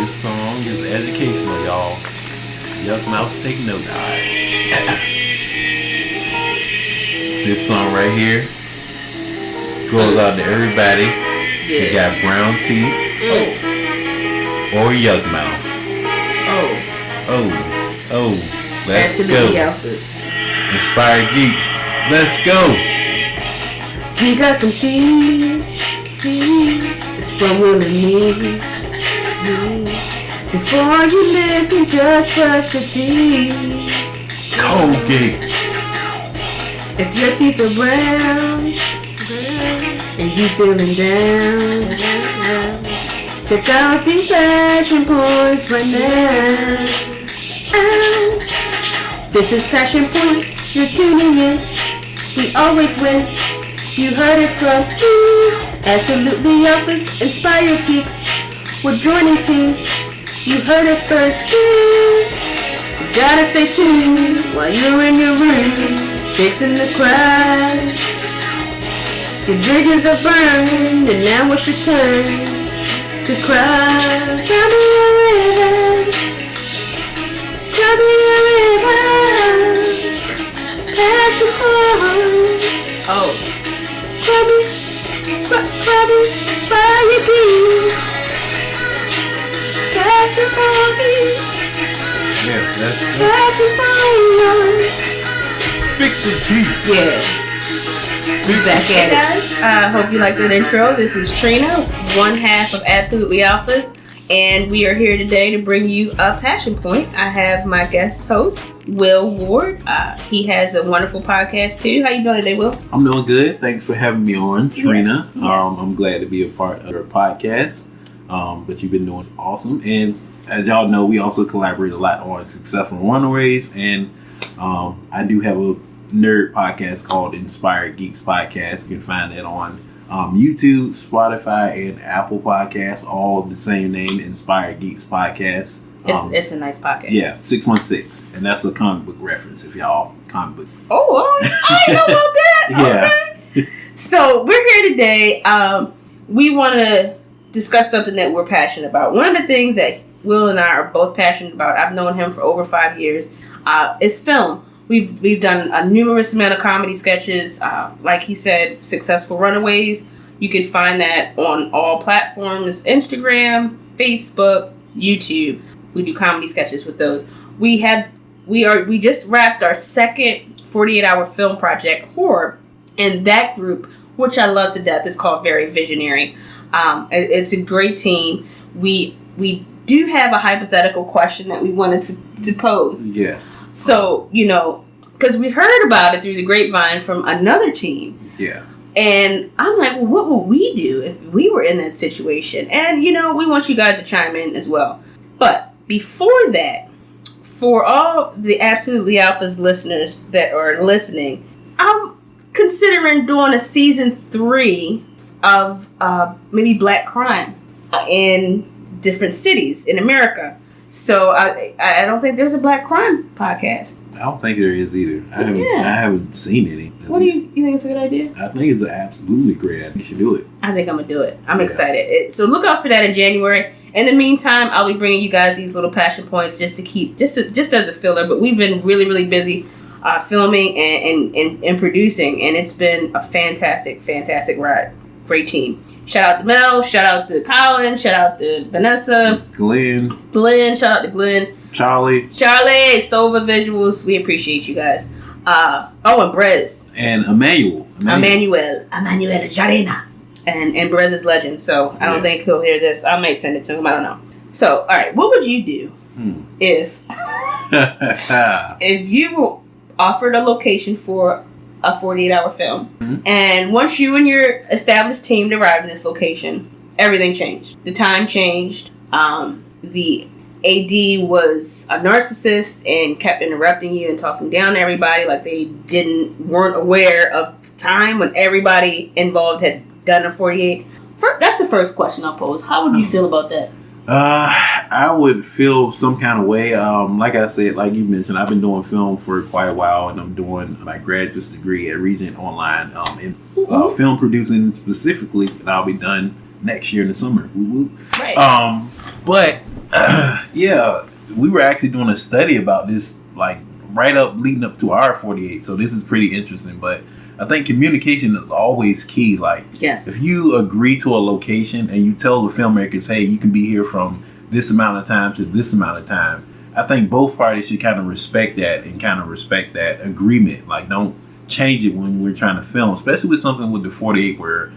This song is educational, y'all. Yuck Mouse, take note. This song right here goes out to everybody who got brown teeth or yuck mouth. Let's go. Inspired Geeks, let's go. You got some tea. It's from Will and me. Before you listen, just brush your teeth. Colgate. If your teeth are brown and you feeling down, check out these passion points right now. This is Passion Points, you're tuning in. We always win. You heard it from Absolutely Office, Inspired Geeks. We're joining teams. You heard it first. You gotta stay tuned while you're in your room, fixing the crowd. Your bridges are burned, and now it's your turn to cry. Tell me a river. Tell me a river. Passion points. Crabby, Inspired Geeks. Passion points. Yeah, that's Passion points. fix the teeth. Yeah. Back at it. Hope you liked that intro. This is Trina, one half of Absolutely Alphas, and we are here today to bring you a Passion Point. I have my guest host, Will Ward. He has a wonderful podcast too. How you doing today, Will? I'm doing good. Thanks for having me on, Trina. Yes. I'm glad to be a part of your podcast. But you've been doing awesome. And as y'all know, we also collaborate a lot on Successful Runaways. And I do have a nerd podcast called Inspired Geeks Podcast. You can find that on YouTube, Spotify, and Apple Podcasts. All the same name, Inspired Geeks Podcast. It's a nice podcast. Yeah, 616. And that's a comic book reference if y'all comic book. Oh, I didn't know about that. Yeah. Okay. So we're here today. We want to discuss something that we're passionate about. One of the things that Will and I are both passionate about, I've known him for over 5 years, is film. We've done a numerous amount of comedy sketches. Like he said, Successful Runaways. You can find that on all platforms: Instagram, Facebook, YouTube. We do comedy sketches with those. We just wrapped our second 48-hour film project, Horror, and that group, which I love to death, is called Very Visionary. It's a great team. We do have a hypothetical question that we wanted to pose. Yes. So, because we heard about it through the grapevine from another team. Yeah. And I'm like, well, what would we do if we were in that situation? And, we want you guys to chime in as well. But before that, for all the Absolutely Alphas listeners that are listening, I'm considering doing a season 3 of maybe black crime in different cities in America. So I don't think there's a black crime podcast. I don't think there is either. I haven't seen any. What do you think it's a good idea? I think it's an absolutely great idea. You should do it. I think I'm gonna do it. I'm excited. So look out for that in January. In the meantime, I'll be bringing you guys these little passion points just as a filler. But we've been really, really busy filming and producing, and it's been a fantastic ride. Great team. Shout out to Mel. Shout out to Colin. Shout out to Vanessa. Glenn. Shout out to Glenn. Charlie. Sova Visuals. We appreciate you guys. And Brez. And Emmanuel Jarena. And Brez is legend. So I don't think he'll hear this. I might send it to him. I don't know. So, all right. What would you do if you were offered a location for a 48-hour film, and once you and your established team arrived at this location, everything changed. The time changed. The AD was a narcissist and kept interrupting you and talking down to everybody like they weren't aware of time when everybody involved had done a 48. That's the first question I'll pose. How would you feel about that? I would feel some kind of way. Like I said, like you mentioned, I've been doing film for quite a while, and I'm doing my graduate degree at Regent Online in film producing specifically, and I'll be done next year in the summer. Woo woo. Right. But Yeah, we were actually doing a study about this, like right up leading up to our 48. So this is pretty interesting. But I think communication is always key. Like, Yes. if you agree to a location and you tell the filmmakers, hey, you can be here from this amount of time to this amount of time, I think both parties should kind of respect that and kind of respect that agreement. Like, don't change it when we're trying to film, especially with something with the 48 where,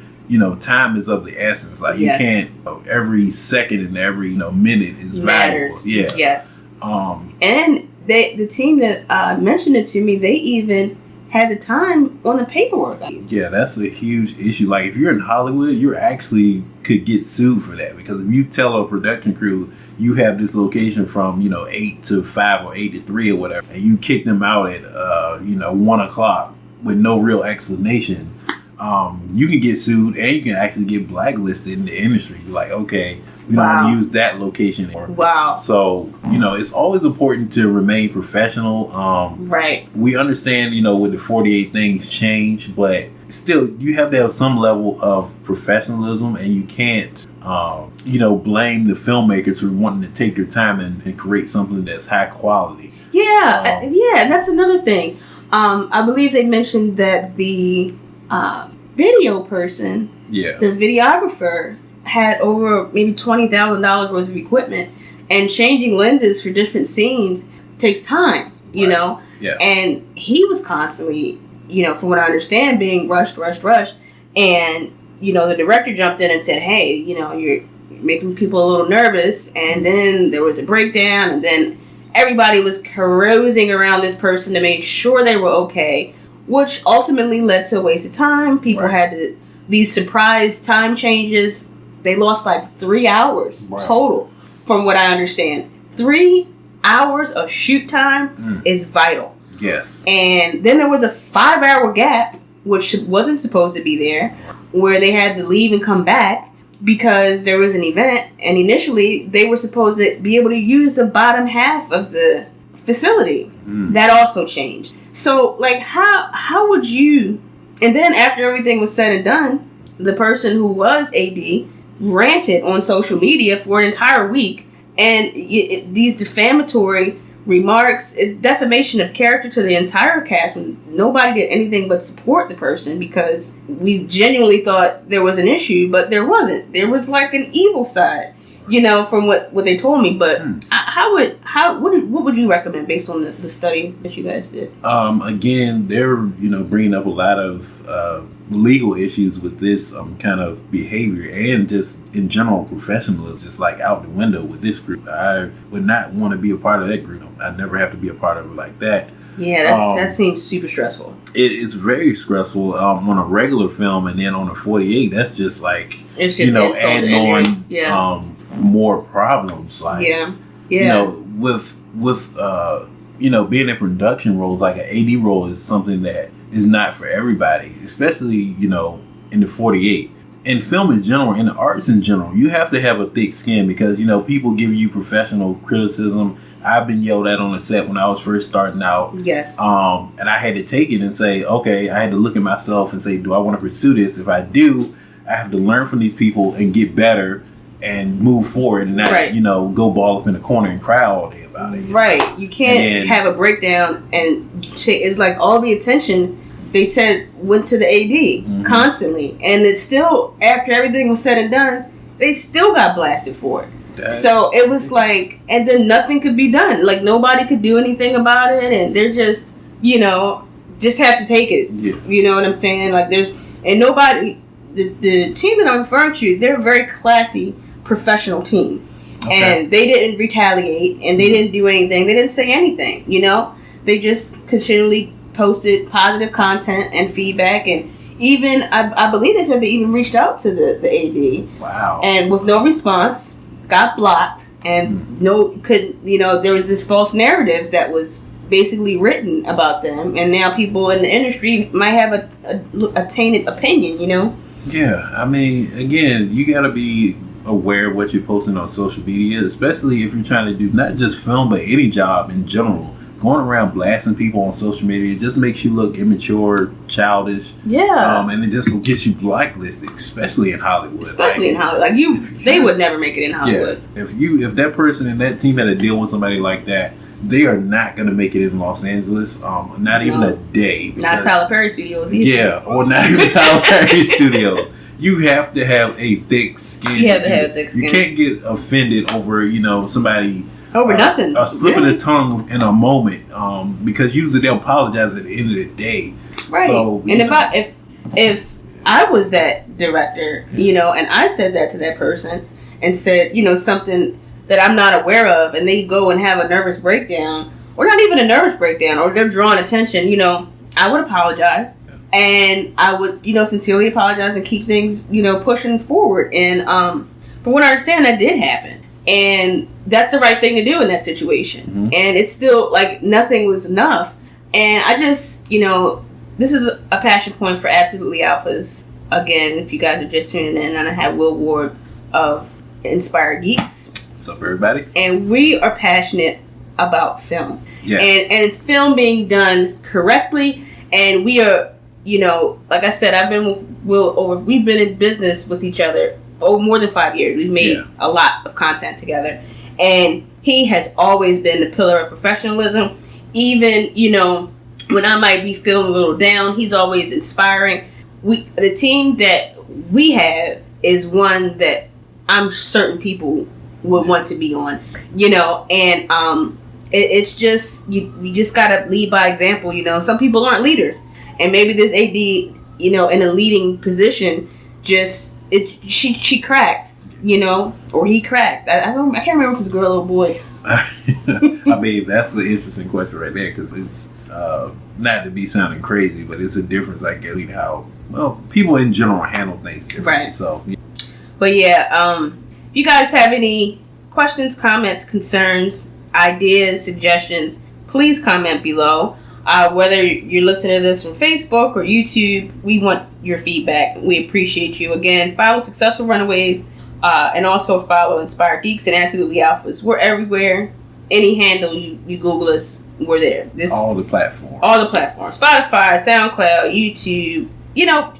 time is of the essence. Like, you Yes. can't, every second and every, minute is valuable. Matters. Yeah. Yes. Um, And the team that mentioned it to me, they even had the time on the paperwork. yeah, that's a huge issue. Like, if you're in Hollywood, you actually could get sued for that, because if you tell a production crew you have this location from 8 to 5 or 8 to 3 or whatever, and you kick them out at 1 o'clock with no real explanation, you can get sued and you can actually get blacklisted in the industry. Be like, okay, we don't want to use that location anymore. Wow. So it's always important to remain professional. Right. We understand, with the 48 things change, but still, you have to have some level of professionalism, and you can't, blame the filmmakers for wanting to take their time and create something that's high quality. Yeah, and that's another thing. I believe they mentioned that the video person, Yeah. the videographer, had over maybe $20,000 worth of equipment, and changing lenses for different scenes takes time, you know? Yeah. And he was constantly, from what I understand, being rushed. And, the director jumped in and said, hey, you're making people a little nervous. And then there was a breakdown, and then everybody was carousing around this person to make sure they were okay, which ultimately led to a waste of time. People had these surprise time changes. They lost like 3 hours total, from what I understand. 3 hours of shoot time is vital. Yes. And then there was a 5-hour gap, which wasn't supposed to be there, where they had to leave and come back because there was an event. And initially, they were supposed to be able to use the bottom half of the facility. That also changed. So, like, how would you... And then after everything was said and done, the person who was AD ranted on social media for an entire week, and these defamatory remarks, it's defamation of character to the entire cast, when nobody did anything but support the person, because we genuinely thought there was an issue, but there wasn't. There was like an evil side, from what they told me. But what would you recommend based on the study that you guys did? Again, they're bringing up a lot of legal issues with this kind of behavior, and just in general professionalism, just like out the window with this group. I would not want to be a part of that group. I'd never have to be a part of it like that. Yeah, that seems super stressful. It is very stressful on a regular film, and then on a 48, that's just like it's just adding on more problems. Like with being in production roles, like an AD role is something that is not for everybody, especially in the 48. In film in general, in the arts in general, you have to have a thick skin, because people give you professional criticism. I've been yelled at on the set when I was first starting out. Yes. And I had to take it and say, okay, I had to look at myself and say, do I want to pursue this? If I do, I have to learn from these people and get better and move forward, and not, go ball up in the corner and cry all day about it. Right. You can't have a breakdown and it's like all the attention they said went to the AD constantly. And it's still, after everything was said and done, they still got blasted for it. So it was like, and then nothing could be done. Like, nobody could do anything about it, and they're just, just have to take it. Yeah. You know what I'm saying? Like, and nobody, the team that I'm referring to, they're a very classy, professional team. Okay. And they didn't retaliate, and they didn't do anything. They didn't say anything, They just continually posted positive content and feedback, and even, I believe they said they even reached out to the AD. Wow. And with no response, got blocked, and there was this false narrative that was basically written about them, and now people in the industry might have a tainted opinion, Yeah, I mean, again, you gotta be aware of what you're posting on social media, especially if you're trying to do not just film, but any job in general. going around blasting people on social media just makes you look immature, childish. Yeah. And it just gets you blacklisted, especially in Hollywood. Especially in Hollywood. Like they would never make it in Hollywood. Yeah. If that person and that team had to deal with somebody like that, they are not going to make it in Los Angeles. Not even a day. Not Tyler Perry Studios either. Yeah, or not even Tyler Perry Studio. You have to have a thick skin. You have to have a thick skin. You can't get offended over, somebody over nothing. A slip of the tongue in a moment, because usually they'll apologize at the end of the day. Right. So, and if I was that director, and I said that to that person and said, something that I'm not aware of, and they go and have a nervous breakdown, or not even a nervous breakdown, or they're drawing attention, I would apologize. And I would, sincerely apologize and keep things, pushing forward. And from what I understand, that did happen. And that's the right thing to do in that situation. Mm-hmm. And it's still, like, nothing was enough. And I just, this is a passion point for Absolutely Alphas. Again, if you guys are just tuning in, and I have Will Ward of Inspired Geeks. What's up, everybody? And we are passionate about film. Yes. And film being done correctly. And we are... like I said, I've been with Will we've been in business with each other over more than 5 years. We've made a lot of content together. And he has always been the pillar of professionalism. Even, when I might be feeling a little down, he's always inspiring. The team that we have is one that I'm certain people would want to be on, and it's just, you just got to lead by example. Some people aren't leaders. And maybe this AD, in a leading position, she cracked, or he cracked. I can't remember if it's a girl or boy. I mean, that's an interesting question right there, because it's not to be sounding crazy, but it's a difference, I guess, in how people in general handle things differently. Right. So, yeah. But yeah, if you guys have any questions, comments, concerns, ideas, suggestions, please comment below. Whether you're listening to this from Facebook or YouTube, we want your feedback. We appreciate you. Again, follow Successful Runaways, and also follow Inspired Geeks and Absolutely Alphas. We're everywhere. Any handle you Google us, we're there. All the platforms. Spotify, SoundCloud, YouTube,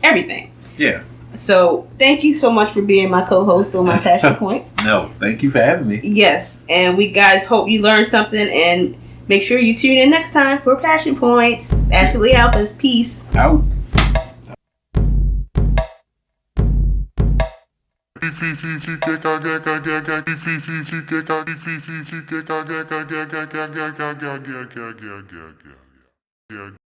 everything. Yeah. So thank you so much for being my co-host on my Passion Points. No, thank you for having me. Yes, and we guys hope you learned something, and make sure you tune in next time for Passion Points. Absolutely Alphas. Peace. Out.